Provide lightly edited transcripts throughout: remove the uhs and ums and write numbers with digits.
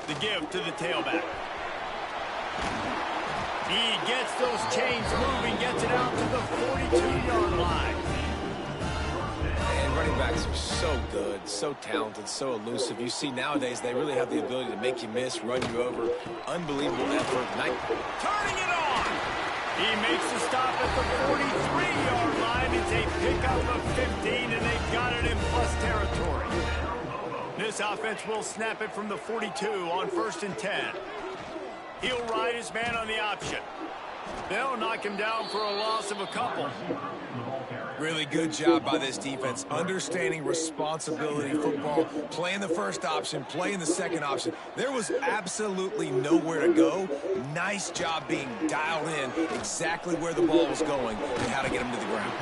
The give to the tailback. He gets those chains moving, gets it out to the 42-yard line. And running backs are so good, so talented, so elusive. You see nowadays they really have the ability to make you miss, run you over. Unbelievable effort. Turning it on. He makes the stop at the 43-yard line. It's a pickup of 15, and they've got it in plus territory. This offense will snap it from the 42 on 1st and 10. He'll ride his man on the option. They'll knock him down for a loss of a couple. Really good job by this defense, understanding responsibility football, playing the first option, playing the second option. There was absolutely nowhere to go. Nice job being dialed in exactly where the ball was going and how to get him to the ground.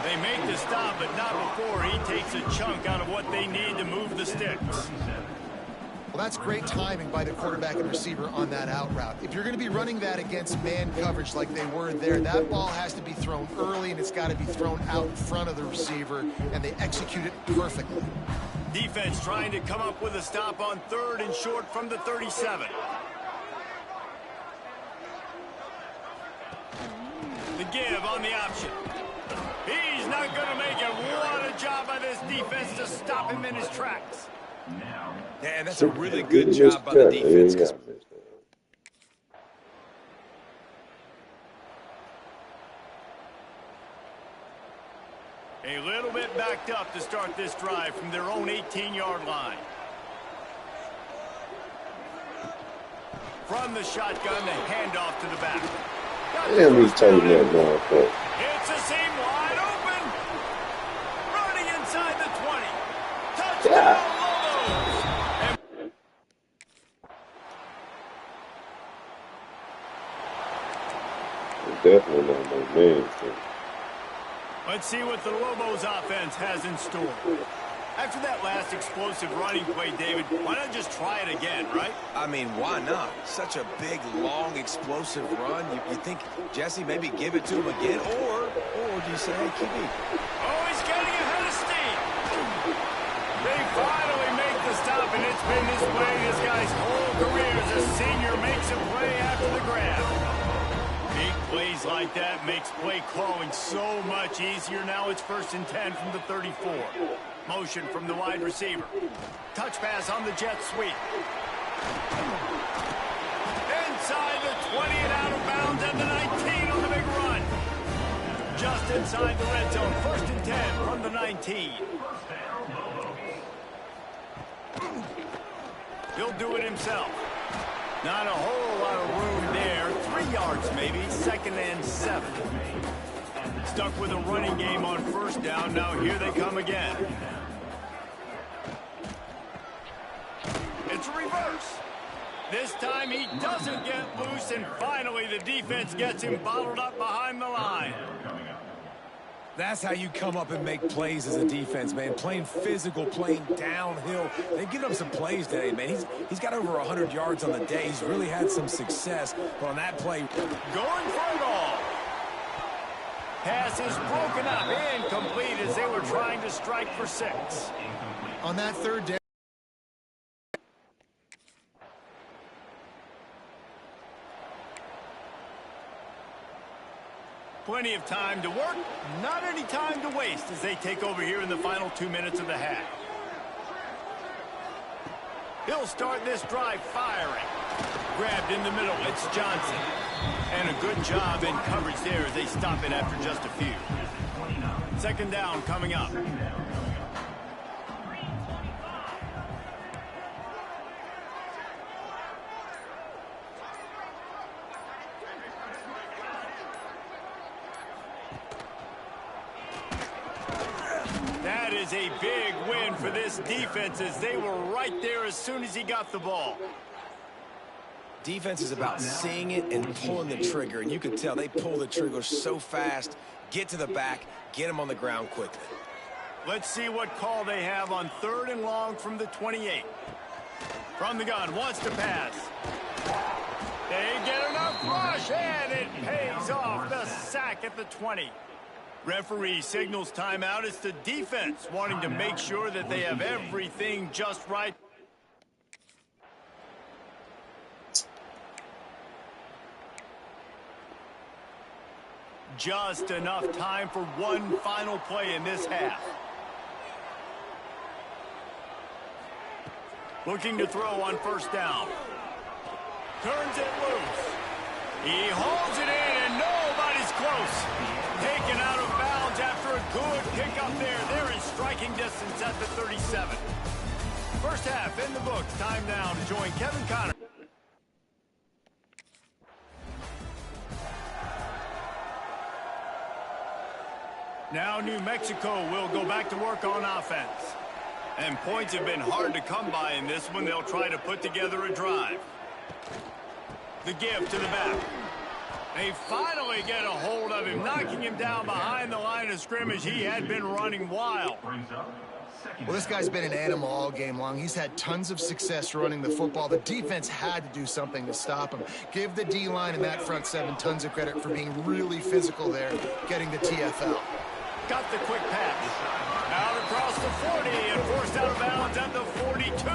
They make the stop, but not before he takes a chunk out of what they need to move the sticks. Well, that's great timing by the quarterback and receiver on that out route. If you're going to be running that against man coverage like they were there, that ball has to be thrown early, and it's got to be thrown out in front of the receiver, and they execute it perfectly. Defense trying to come up with a stop on 3rd and short from the 37. The give on the option. He's not going to make it. What a job by this defense to stop him in his tracks. Yeah, that's a really good job by the defense. A little bit backed up to start this drive from their own 18-yard line. From the shotgun, the handoff to the back. Damn, he's taking that motherfucker. It's a seam wide open. Running inside the 20. Touchdown, Lobos. Definitely not my man. Let's see what the Lobos offense has in store. After that last explosive running play, David, why not just try it again, right? I mean, why not? Such a big, long, explosive run. You think, Jesse, maybe give it to him again, or do you say, hey, QB? Oh, he's getting ahead of steam. They finally make the stop, and it's been this way this guy's whole career as a senior makes a play after the grab. Big plays like that makes play calling so much easier. Now it's 1st and 10 from the 34. Motion from the wide receiver. Touch pass on the jet sweep. Inside the 20 and out of bounds at the 19 on the big run. Just inside the red zone. 1st and 10 from the 19. He'll do it himself. Not a whole lot of room there. 3 yards maybe. 2nd and 7. Stuck with a running game on 1st down. Now here they come again. It's a reverse. This time he doesn't get loose, and finally the defense gets him bottled up behind the line. That's how you come up and make plays as a defense, man. Playing physical, playing downhill. They've given him some plays today, man. He's got over 100 yards on the day. He's really had some success. But on that play, going for it all. Pass is broken up, incomplete as they were trying to strike for 6. On that 3rd down. Plenty of time to work, not any time to waste as they take over here in the final 2 minutes of the half. He'll start this drive firing. Grabbed in the middle, it's Johnson. And a good job in coverage there as they stop it after just a few. 2nd down coming up. That is a big win for this defense as they were right there as soon as he got the ball. defense is about seeing it and pulling the trigger, and you can tell they pull the trigger so fast, get to the back, get him on the ground quickly. Let's see what call they have on 3rd and long from the 28. From the gun, wants to pass. They get enough rush, and it pays off. The sack at the 20. Referee signals timeout. It's the defense wanting to make sure that they have everything just right. Just enough time for one final play in this half. Looking to throw on first down. Turns it loose. He holds it in, and nobody's close. Taken out of bounds after a good pickup there. They're in striking distance at the 37. First half in the books. Time now to join Kevin Connor. Now New Mexico will go back to work on offense. And points have been hard to come by in this one. They'll try to put together a drive. The give to the back. They finally get a hold of him, knocking him down behind the line of scrimmage. He had been running wild. Well, this guy's been an animal all game long. He's had tons of success running the football. The defense had to do something to stop him. Give the D-line and that front seven tons of credit for being really physical there, getting the TFL. Got the quick pass. Out across the 40 and forced out of bounds at the 42.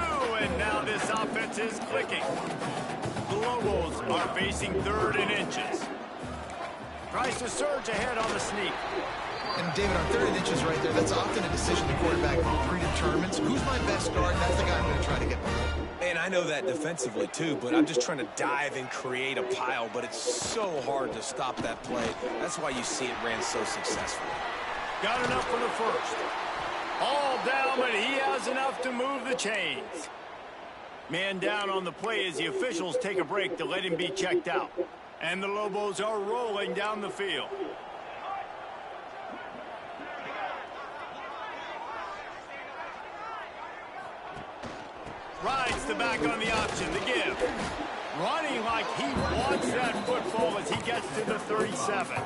And now this offense is clicking. The Lobos are facing 3rd and inches. Tries to surge ahead on the sneak. And David, on 3rd and inches right there, that's often a decision the quarterback predetermines. Who's my best guard? That's the guy I'm going to try to get. And I know that defensively too, but I'm just trying to dive and create a pile, but it's so hard to stop that play. That's why you see it ran so successfully. Got enough for the first. All down, but he has enough to move the chains. Man down on the play as the officials take a break to let him be checked out. And the Lobos are rolling down the field. Rides the back on the option, the give. Running like he wants that football as he gets to the 37.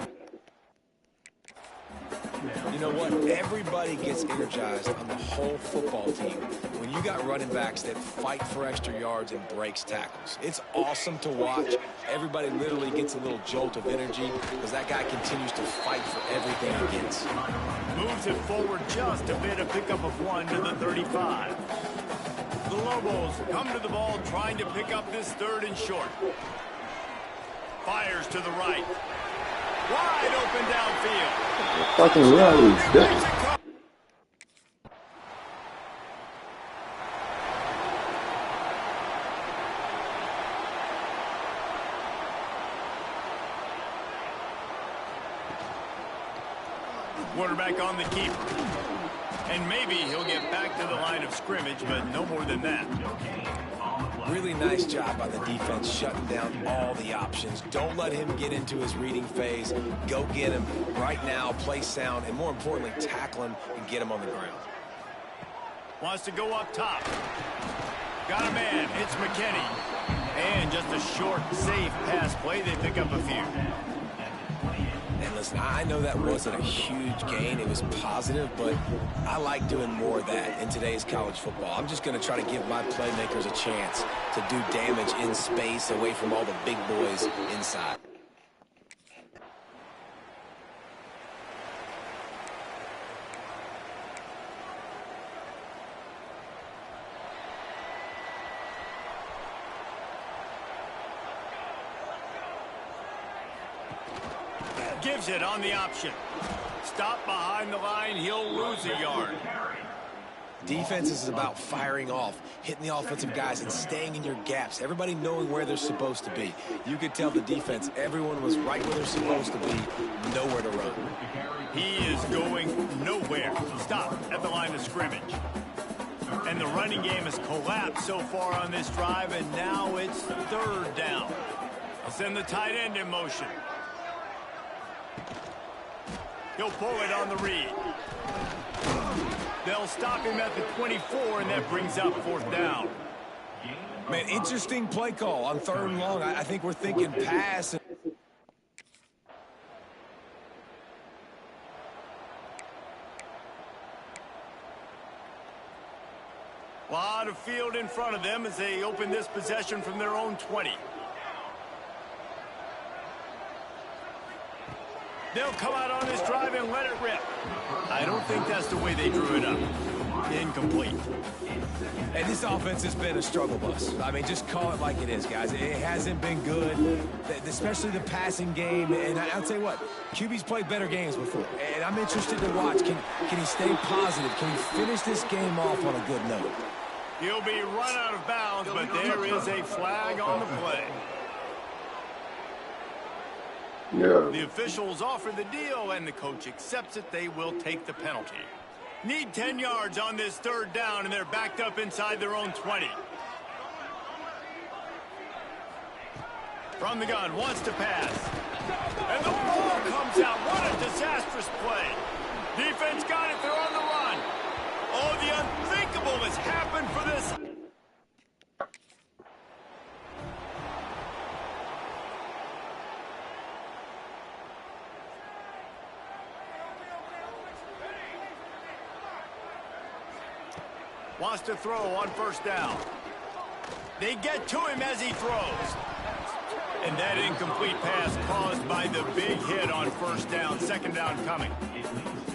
You know what? Everybody gets energized on the whole football team when you got running backs that fight for extra yards and breaks tackles. It's awesome to watch. Everybody literally gets a little jolt of energy because that guy continues to fight for everything he gets. Moves it forward just a bit, a pickup of 1 to the 35. The Lobos come to the ball trying to pick up this 3rd and short. Fires to the right. Wide open downfield. Fucking right, that. Quarterback on the keeper. And maybe he'll get back to the line of scrimmage, but no more than that. Really nice job by the defense shutting down all the options. Don't let him get into his reading phase. Go get him right now, play sound, and more importantly, tackle him and get him on the ground. Wants to go up top. Got a man. It's McKinney. And just a short, safe pass play. They pick up a few. And listen, I know that wasn't a huge gain. It was positive, but I like doing more of that in today's college football. I'm just going to try to give my playmakers a chance to do damage in space away from all the big boys inside. Gives it on the option. Stop behind the line. He'll lose a yard. Defense is about firing off, hitting the offensive guys, and staying in your gaps. Everybody knowing where they're supposed to be. You could tell the defense, everyone was right where they're supposed to be, nowhere to run. He is going nowhere. Stop at the line of scrimmage. And the running game has collapsed so far on this drive, and now it's 3rd down. I'll send the tight end in motion. He'll pull it on the read. They'll stop him at the 24, and that brings up 4th down. Man, interesting play call on 3rd and long. I think we're thinking pass. A lot of field in front of them as they open this possession from their own 20. They'll come out on this drive and let it rip. I don't think that's the way they drew it up. Incomplete. And this offense has been a struggle bus. I mean, just call it like it is, guys. It hasn't been good, especially the passing game. And I'll tell you what, QB's played better games before. And I'm interested to watch. Can he stay positive? Can he finish this game off on a good note? He'll be run out of bounds, but there is a flag on the play. Yeah. The officials offer the deal, and the coach accepts it. They will take the penalty. Need 10 yards on this third down, and they're backed up inside their own 20. From the gun, wants to pass. And the ball comes out. What a disastrous play. Defense got it. They're on the run. Oh, the unthinkable has happened for this. Wants to throw on first down. They get to him as he throws. And that incomplete pass caused by the big hit on first down. Second down coming.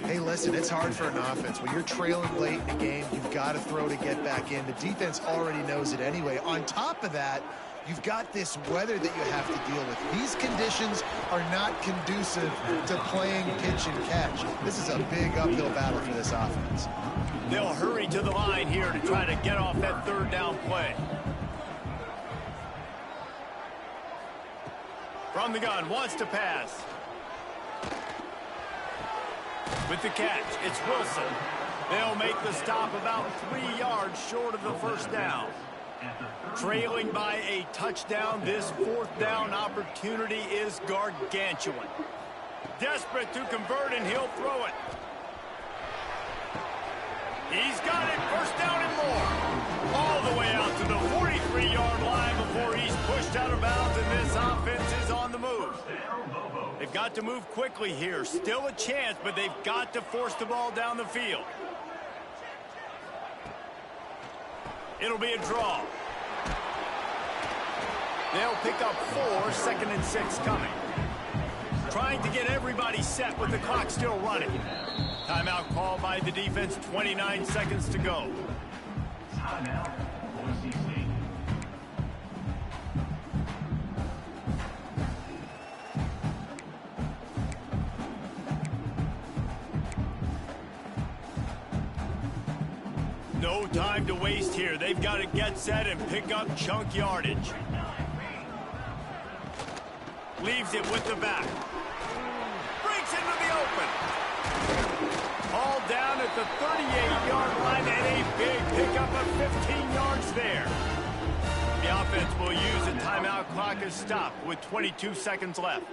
Hey, listen, it's hard for an offense. When you're trailing late in the game, you've got to throw to get back in. The defense already knows it anyway. On top of that, you've got this weather that you have to deal with. These conditions are not conducive to playing pitch and catch. This is a big uphill battle for this offense. They'll hurry to the line here to try to get off that third down play. From the gun, wants to pass. With the catch, it's Wilson. They'll make the stop about 3 yards short of the first down. Trailing by a touchdown, this fourth down opportunity is gargantuan. Desperate to convert, and he'll throw it. He's got it, first down and more. All the way out to the 43-yard line before he's pushed out of bounds, and this offense is on the move. They've got to move quickly here. Still a chance, but they've got to force the ball down the field. It'll be a draw. They'll pick up 4, 2nd and 6 coming. Trying to get everybody set with the clock still running. Timeout called by the defense, 29 seconds to go. Timeout. No time to waste here. They've got to get set and pick up chunk yardage. Leaves it with the back. Breaks into the open. All down at the 38-yard line, and a big pickup of 15 yards there. The offense will use a timeout clock as stopped with 22 seconds left.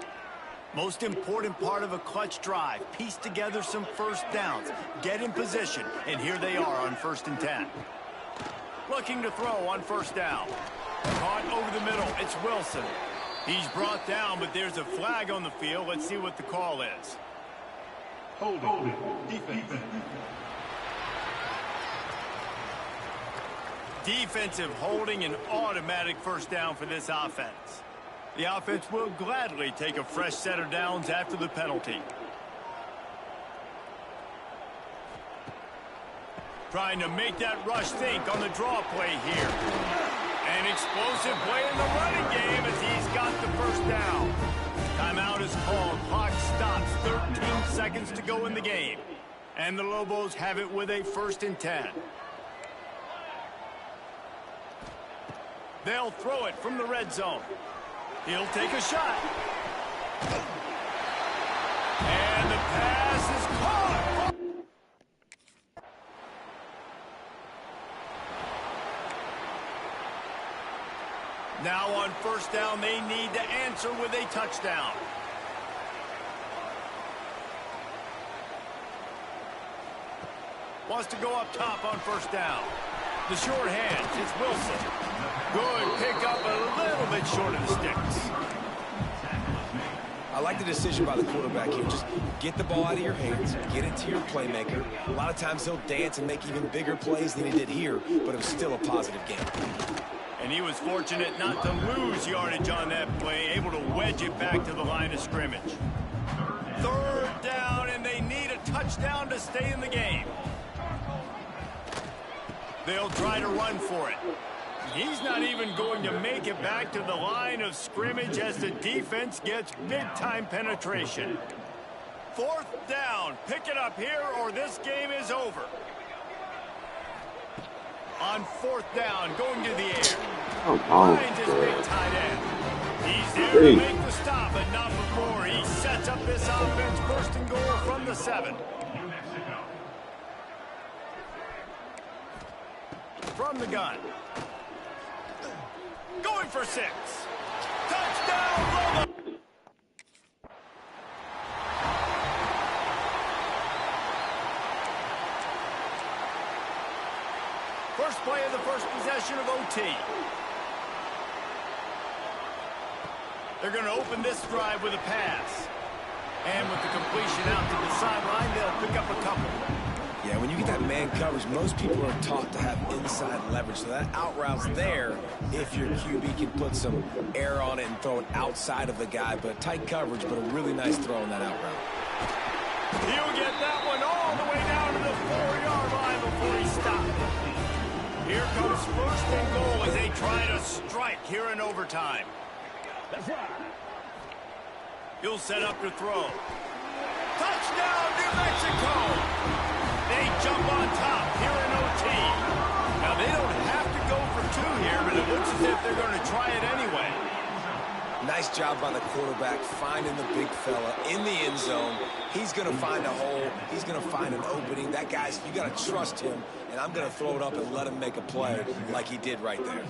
Most important part of a clutch drive, piece together some first downs, get in position, and here they are on 1st and 10. Looking to throw on first down. Caught over the middle, it's Wilson. He's brought down, but there's a flag on the field. Let's see what the call is. Holding. Defense. Defensive holding, an automatic first down for this offense. The offense will gladly take a fresh set of downs after the penalty. Trying to make that rush think on the draw play here. An explosive play in the running game as he's got the first down. Timeout is called. Clock stops. 13 seconds to go in the game. And the Lobos have it with a 1st and 10. They'll throw it from the red zone. He'll take a shot. And the pass is caught. Now on first down, they need to answer with a touchdown. Wants to go up top on first down. The short hands, it's Wilson. Good pickup, a little bit short of the sticks. I like the decision by the quarterback here. Just get the ball out of your hands, get it to your playmaker. A lot of times he'll dance and make even bigger plays than he did here, but it was still a positive game. And he was fortunate not to lose yardage on that play, able to wedge it back to the line of scrimmage. Third down, and they need a touchdown to stay in the game. They'll try to run for it. He's not even going to make it back to the line of scrimmage as the defense gets big-time penetration. 4th down. Pick it up here or this game is over. On 4th down, going to the air. Finds his big tight end. He's there to make the stop, but not before he sets up this offense. 1st and goal from the 7. From the gun. Going for 6. Touchdown, Lobo! First play of the first possession of OT. They're going to open this drive with a pass. And with the completion out to the sideline, they'll pick up a couple. Yeah, when you get that man coverage, most people are taught to have inside leverage. So that out route's there if your QB can put some air on it and throw it outside of the guy. But tight coverage, but a really nice throw on that out route. He'll get that one all the way down to the 4-yard line before he stopped. Here comes 1st and goal as they try to strike here in overtime. He'll set up to throw. Touchdown, New Mexico! They jump on top here in OT. Now, they don't have to go for 2 here, but it looks as if they're going to try it anyway. Nice job by the quarterback finding the big fella in the end zone. He's going to find a hole. He's going to find an opening. That guy's, you got to trust him, and I'm going to throw it up and let him make a play like he did right there.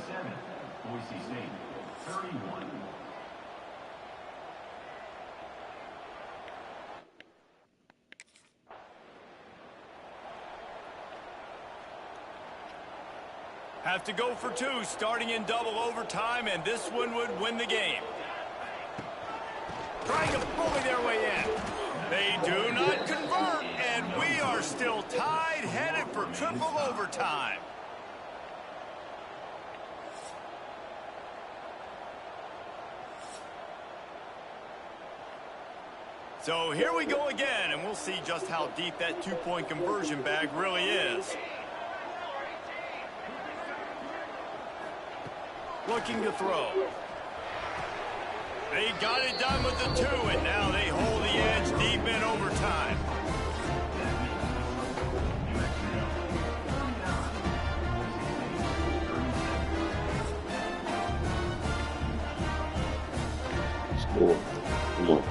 Have to go for 2, starting in double overtime, and this one would win the game. Trying to bully their way in. They do not convert, and we are still tied, headed for triple overtime. So here we go again, and we'll see just how deep that 2-point conversion bag really is. Looking to throw. They got it done with the 2, and now they hold the edge deep in overtime. Score. Come on.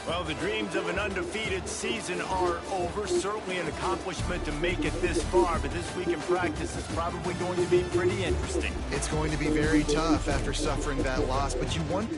Well, the dreams of an undefeated season are over. Certainly an accomplishment to make it this far, but this week in practice is probably going to be pretty interesting. It's going to be very tough after suffering that loss, but you want